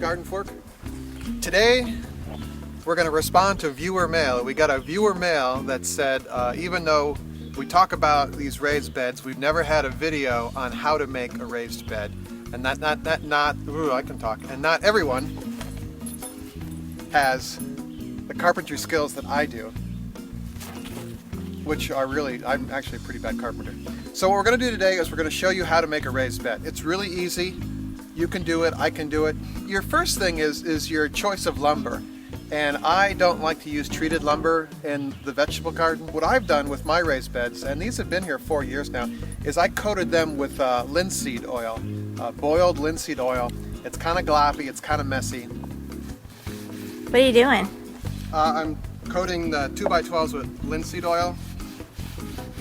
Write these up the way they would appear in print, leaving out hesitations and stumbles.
GardenFork. Today we're going to respond to viewer mail. We got a viewer mail that said even though we talk about these raised beds, we've never had a video on how to make a raised bed. And not everyone has the carpentry skills that I do, which are really, I'm actually a pretty bad carpenter. So what we're going to do today is we're going to show you how to make a raised bed. It's really easy. You can do it, I can do it. Your first thing is your choice of lumber. And I don't like to use treated lumber in the vegetable garden. What I've done with my raised beds, and these have been here 4 years now, is I coated them with linseed oil, boiled linseed oil. It's kind of gloppy, it's kind of messy. What are you doing? I'm coating the 2x12s with linseed oil,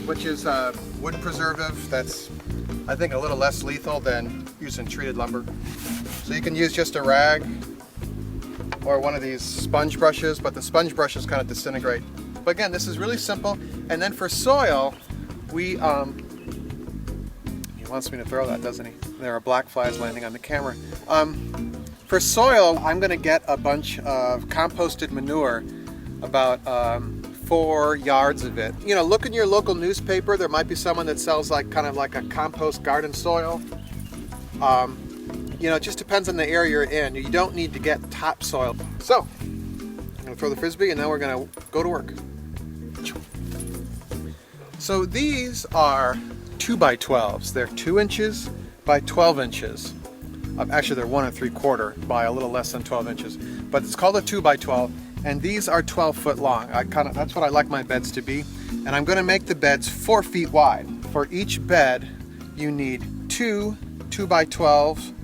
which is a wood preservative that's, I think, a little less lethal than using treated lumber. So you can use just a rag or one of these sponge brushes, but the sponge brushes kind of disintegrate. But again, this is really simple. And then for soil, he wants me to throw that, doesn't he? There are black flies landing on the camera. For soil, I'm going to get a bunch of composted manure, about 4 yards of it. You know, look in your local newspaper. There might be someone that sells kind of like a compost garden soil. You know, it just depends on the area you're in. You don't need to get topsoil. So, I'm going to throw the frisbee and now we're going to go to work. So these are 2x12s. They're 2 inches by 12 inches. Actually, they're 1 3/4 by a little less than 12 inches. But it's called a 2x12, and these are 12 foot long. That's what I like my beds to be. And I'm going to make the beds 4 feet wide. For each bed, you need 2 2x12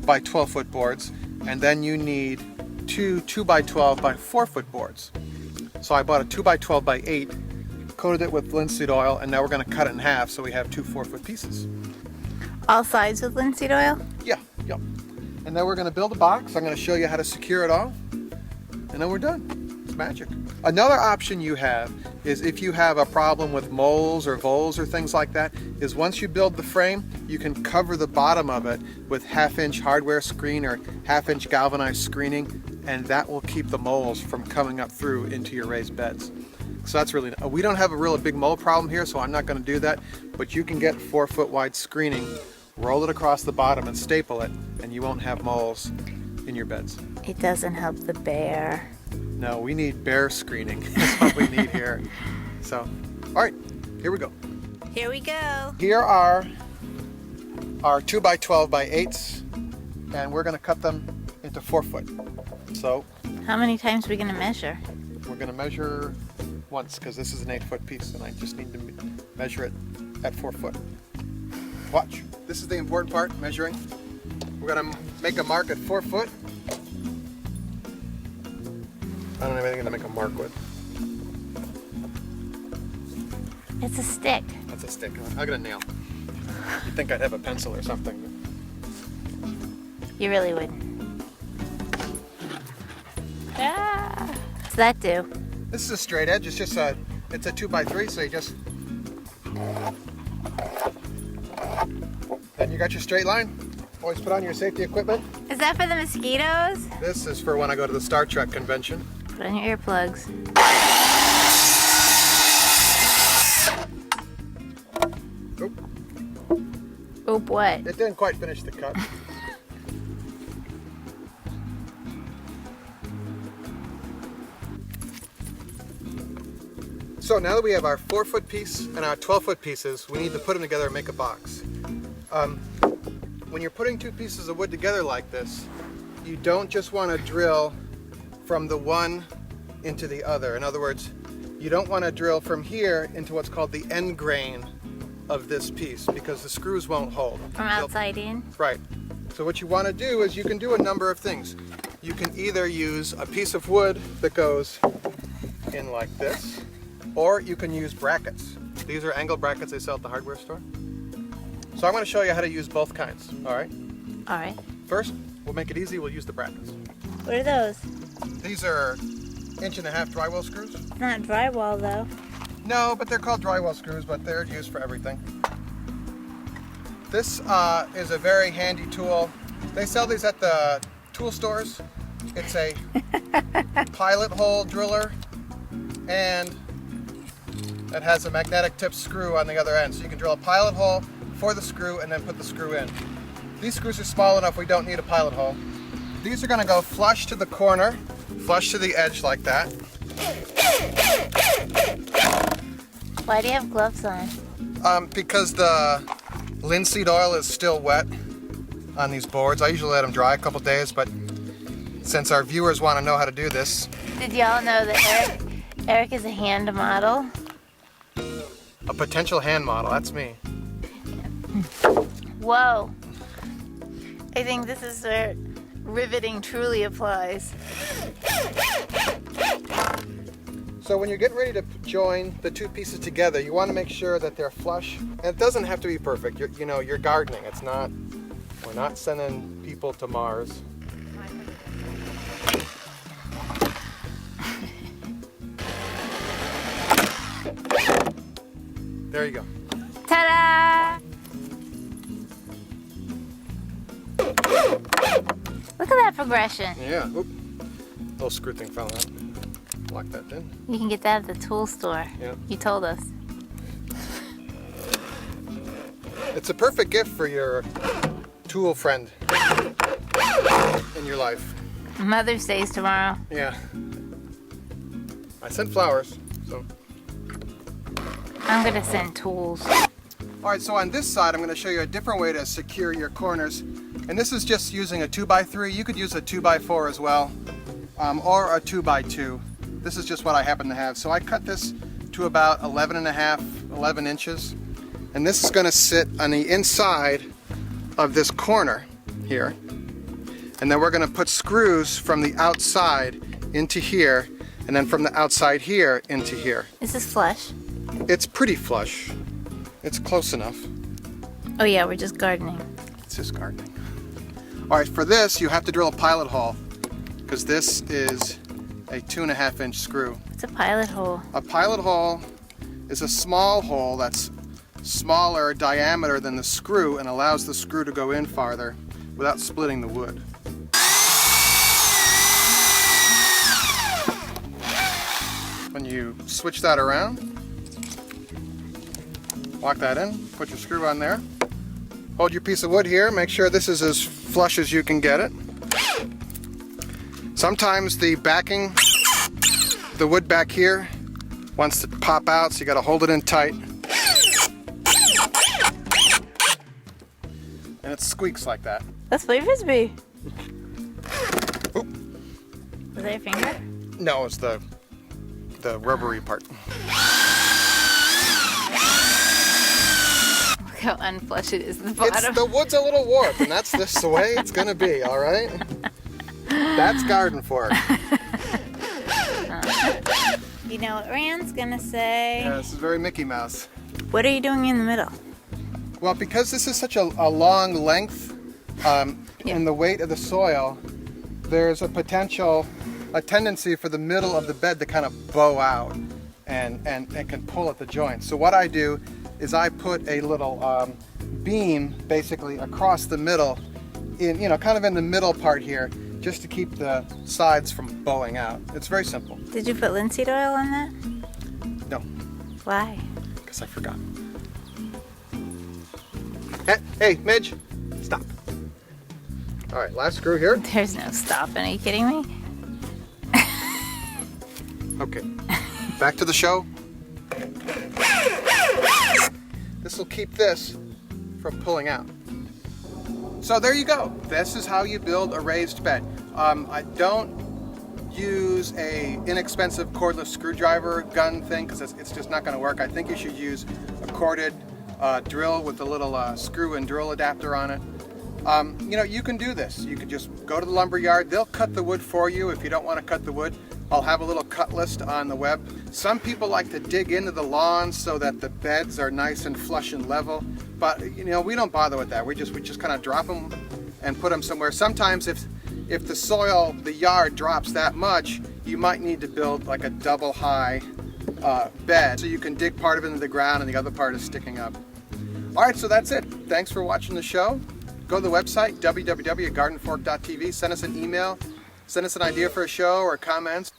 by 12 foot boards, and then you need 2 2x12 by 4 foot boards. So I bought a 2x12 by 8, coated it with linseed oil, and now we're going to cut it in half so we have 2 4 foot pieces. All sides with linseed oil? Yeah, yep. And then we're going to build a box. I'm going to show you how to secure it all, and then we're done. It's magic. Another option you have is, if you have a problem with moles or voles or things like that, is once you build the frame, you can cover the bottom of it with 1/2 inch hardware screen or 1/2 inch galvanized screening, and that will keep the moles from coming up through into your raised beds. So that's really, we don't have a real big mole problem here, so I'm not going to do that, but you can get 4 foot wide screening, roll it across the bottom and staple it, and you won't have moles in your beds. It doesn't help the bear. No, we need bear screening. That's what we need here. So, all right, here we go. Here we go. Here are our 2x12 by 8s, and we're going to cut them into 4 foot. So, How many times are we going to measure? we're going to measure once, because this is an 8 foot piece, and I just need to measure it at 4 foot. Watch. This is the important part, measuring. We're going to make a mark at 4 foot. I don't have anything to make a mark with. It's a stick. That's a stick. I'll get a nail. You'd think I'd have a pencil or something. You really wouldn't. Ah! What's that do? This is a straight edge. It's just it's a 2x3, so you just... Then you got your straight line. Always put on your safety equipment. Is that for the mosquitoes? This is for when I go to the Star Trek convention. Put on your earplugs. Oop, Oop, what? it didn't quite finish the cut. So now that we have our 4 foot piece and our 12 foot pieces, we need to put them together and make a box. When you're putting 2 pieces of wood together like this, you don't just want to drill from the one into the other. In other words, you don't want to drill from here into what's called the end grain of this piece, because the screws won't hold. From outside in? Right. So what you want to do is you can do a number of things. You can either use a piece of wood that goes in like this, or you can use brackets. These are angle brackets they sell at the hardware store. So I'm going to show you how to use both kinds, all right? All right. First, we'll make it easy, we'll use the brackets. What are those? These are 1.5 inch drywall screws. It's not drywall though. No, but they're called drywall screws, but they're used for everything. This is a very handy tool. They sell these at the tool stores. It's a pilot hole driller, and it has a magnetic tip screw on the other end. So you can drill a pilot hole for the screw and then put the screw in. These screws are small enough we don't need a pilot hole. These are going to go flush to the corner, flush to the edge like that. Why do you have gloves on? Because the linseed oil is still wet on these boards. I usually let them dry a couple days, but since our viewers want to know how to do this. Did y'all know that Eric is a hand model? A potential hand model, that's me. Whoa. I think this is where riveting truly applies. So when you're getting ready to join the two pieces together, you want to make sure that they're flush. And it doesn't have to be perfect. You're gardening. We're not sending people to Mars. There you go. Ta-da! Look at that progression. Yeah. Oop. Little screw thing fell out. Lock that in. You can get that at the tool store. Yeah. You told us. It's a perfect gift for your tool friend in your life. Mother's Day's tomorrow. Yeah. I sent flowers, so. I'm gonna send tools. All right, so on this side, I'm going to show you a different way to secure your corners. And this is just using a 2x3. You could use a 2x4 as well, or a 2x2. This is just what I happen to have. So I cut this to about 11 inches. And this is going to sit on the inside of this corner here. And then we're going to put screws from the outside into here, and then from the outside here into here. Is this flush? It's pretty flush. It's close enough. Oh yeah, we're just gardening. It's just gardening. All right, for this, you have to drill a pilot hole because this is a 2.5 inch screw. It's a pilot hole. A pilot hole is a small hole that's smaller diameter than the screw and allows the screw to go in farther without splitting the wood. When you switch that around, lock that in, put your screw on there. Hold your piece of wood here, make sure this is as flush as you can get it. Sometimes the backing, the wood back here, wants to pop out, so you gotta hold it in tight. And it squeaks like that. Let's play frisbee. Oop. Was that your finger? No, it's the rubbery part. Look how unflush it is at the bottom. The wood's a little warped, and that's just the way it's gonna be, all right? That's GardenFork. You know what Rand's gonna say? Yeah, this is very Mickey Mouse. What are you doing in the middle? Well, because this is such a long length and the weight of the soil, there's a tendency for the middle of the bed to kind of bow out and can pull at the joints. So what I do is I put a little beam basically across the middle, kind of in the middle part here, just to keep the sides from bowing out. It's very simple. Did you put linseed oil on that? No, Why? because I forgot. Hey, Midge, stop. All right, last screw here. There's no stopping. Are you kidding me? Okay, back to the show. This will keep this from pulling out. So there you go. This is how you build a raised bed. I don't use a inexpensive cordless screwdriver gun thing because it's just not going to work. I think you should use a corded drill with a little screw and drill adapter on it. You can do this. You can just go to the lumber yard. They'll cut the wood for you if you don't want to cut the wood. I'll have a little cut list on the web. Some people like to dig into the lawns so that the beds are nice and flush and level. But we don't bother with that. We just kind of drop them and put them somewhere. Sometimes if the soil, the yard drops that much, you might need to build like a double high bed so you can dig part of it into the ground and the other part is sticking up. All right, so that's it. Thanks for watching the show. go to the website, www.gardenfork.tv. Send us an email. Send us an idea for a show or comments.